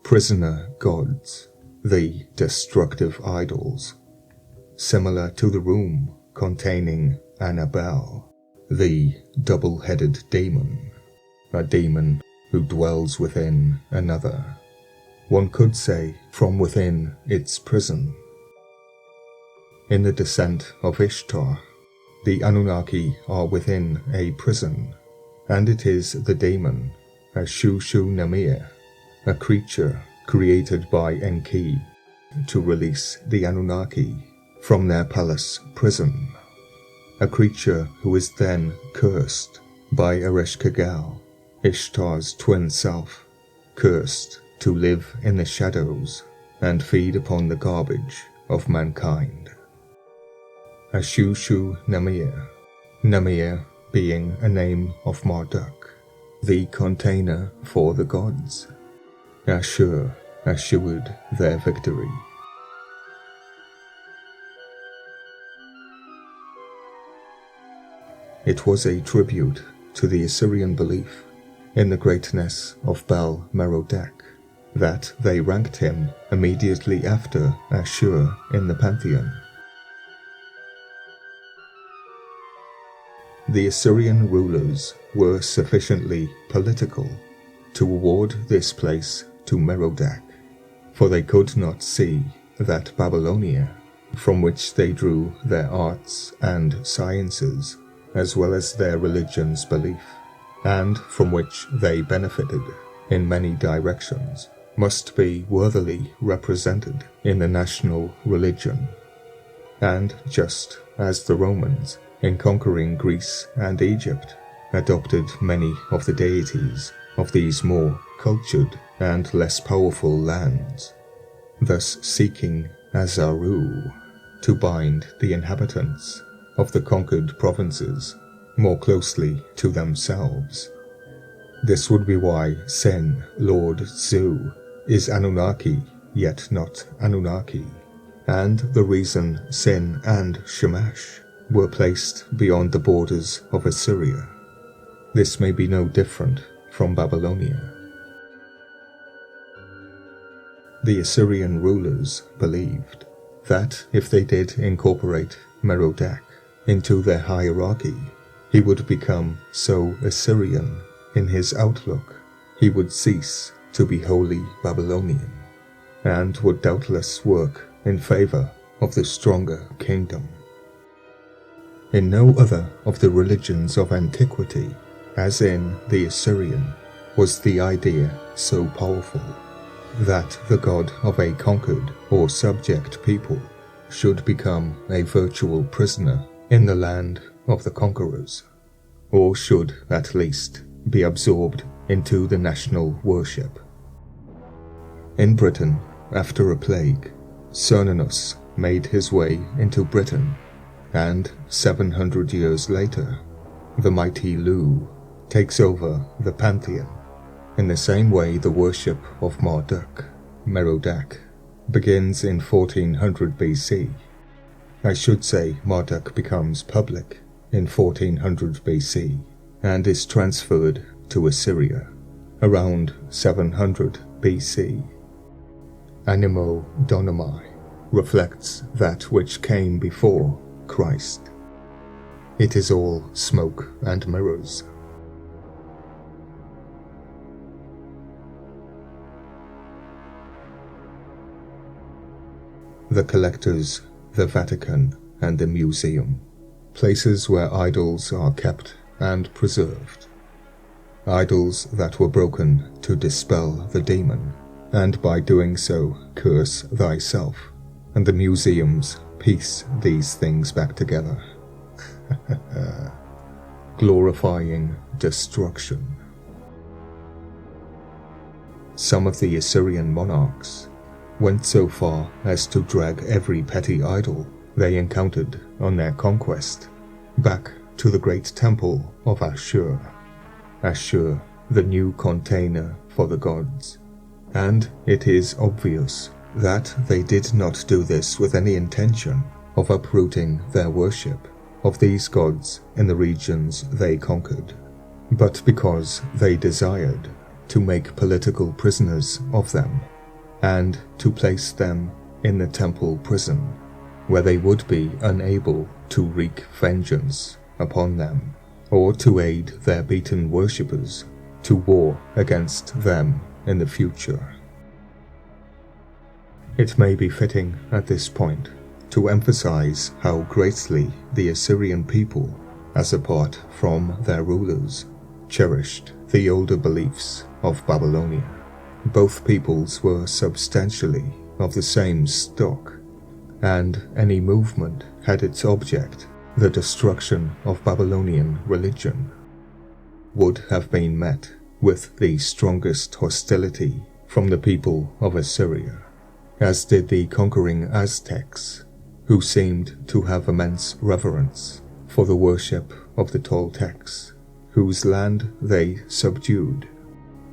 prisoner gods, the destructive idols, similar to the room containing Annabelle, the double-headed demon, a demon who dwells within another. One could say from within its prison. In the descent of Ishtar, the Anunnaki are within a prison, and it is the demon, Ashushu-Namir, a creature created by Enki, to release the Anunnaki from their palace prison, a creature who is then cursed by Ereshkigal, Ishtar's twin self, cursed to live in the shadows and feed upon the garbage of mankind. Ashushu-Namir, Namir being a name of Marduk, the container for the gods. Ashur assured their victory. It was a tribute to the Assyrian belief in the greatness of Bel-Merodach that they ranked him immediately after Ashur in the pantheon. The Assyrian rulers were sufficiently political to award this place to Merodach, for they could not see that Babylonia, from which they drew their arts and sciences, as well as their religion's belief, and from which they benefited in many directions, must be worthily represented in the national religion. And just as the Romans, in conquering Greece and Egypt, adopted many of the deities of these more cultured and less powerful lands, thus seeking Azaru to bind the inhabitants of the conquered provinces more closely to themselves. This would be why Sin, Lord Zu, is Anunnaki yet not Anunnaki, and the reason Sin and Shamash were placed beyond the borders of Assyria. This may be no different from Babylonia. The Assyrian rulers believed that if they did incorporate Merodach into their hierarchy, he would become so Assyrian in his outlook, he would cease to be wholly Babylonian, and would doubtless work in favor of the stronger kingdom. In no other of the religions of antiquity, as in the Assyrian, was the idea so powerful that the god of a conquered or subject people should become a virtual prisoner in the land of the conquerors, or should at least be absorbed into the national worship. In Britain, after a plague, Cernunnos made his way into Britain, and 700 years later, the mighty Lu takes over the pantheon. In the same way, the worship of Marduk, Merodach, begins in 1400 BC. I should say Marduk becomes public in 1400 BC and is transferred to Assyria around 700 BC. Animo Domini reflects that which came before Christ. It is all smoke and mirrors. The collectors, the Vatican, and the museum, places where idols are kept and preserved. Idols that were broken to dispel the demon, and by doing so curse thyself, and the museums piece these things back together. Glorifying destruction. Some of the Assyrian monarchs went so far as to drag every petty idol they encountered on their conquest back to the great temple of Ashur. Ashur, the new container for the gods. And it is obvious that they did not do this with any intention of uprooting their worship of these gods in the regions they conquered, but because they desired to make political prisoners of them and to place them in the temple prison, where they would be unable to wreak vengeance upon them, or to aid their beaten worshippers to war against them in the future. It may be fitting at this point to emphasize how greatly the Assyrian people, as apart from their rulers, cherished the older beliefs of Babylonia. Both peoples were substantially of the same stock, and any movement had its object the destruction of Babylonian religion, would have been met with the strongest hostility from the people of Assyria, as did the conquering Aztecs, who seemed to have immense reverence for the worship of the Toltecs, whose land they subdued.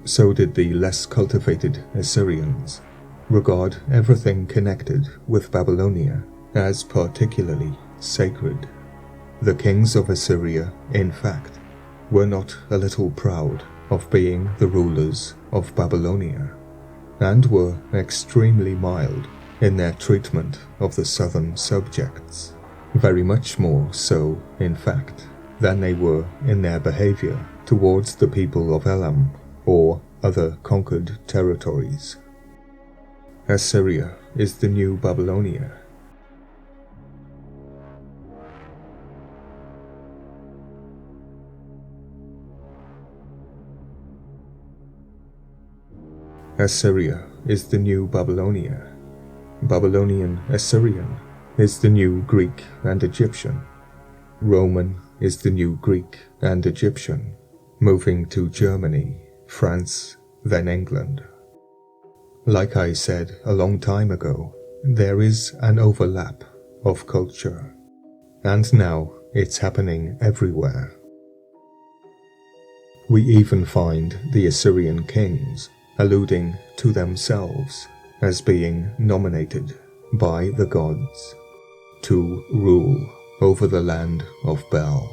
So did the less cultivated Assyrians regard everything connected with Babylonia as particularly sacred. The kings of Assyria, in fact, were not a little proud of being the rulers of Babylonia, and were extremely mild in their treatment of the southern subjects, very much more so, in fact, than they were in their behavior towards the people of Elam or other conquered territories. Assyria is the new Babylonia. Assyria is the new Babylonia. Babylonian Assyrian is the new Greek and Egyptian. Roman is the new Greek and Egyptian, moving to Germany, France, then England. Like I said a long time ago, there is an overlap of culture, and now it's happening everywhere. We even find the Assyrian kings alluding to themselves as being nominated by the gods to rule over the land of Bel.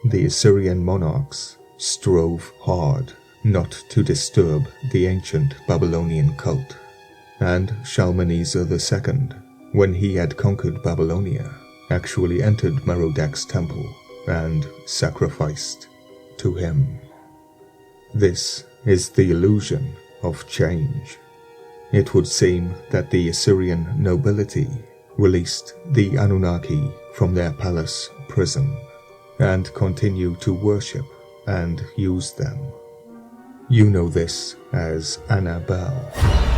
The Assyrian monarchs strove hard not to disturb the ancient Babylonian cult, and Shalmaneser II, when he had conquered Babylonia, actually entered Merodach's temple and sacrificed to him. This is the illusion of change. It would seem that the Assyrian nobility released the Anunnaki from their palace prison and continue to worship and use them. You know this as Annabelle.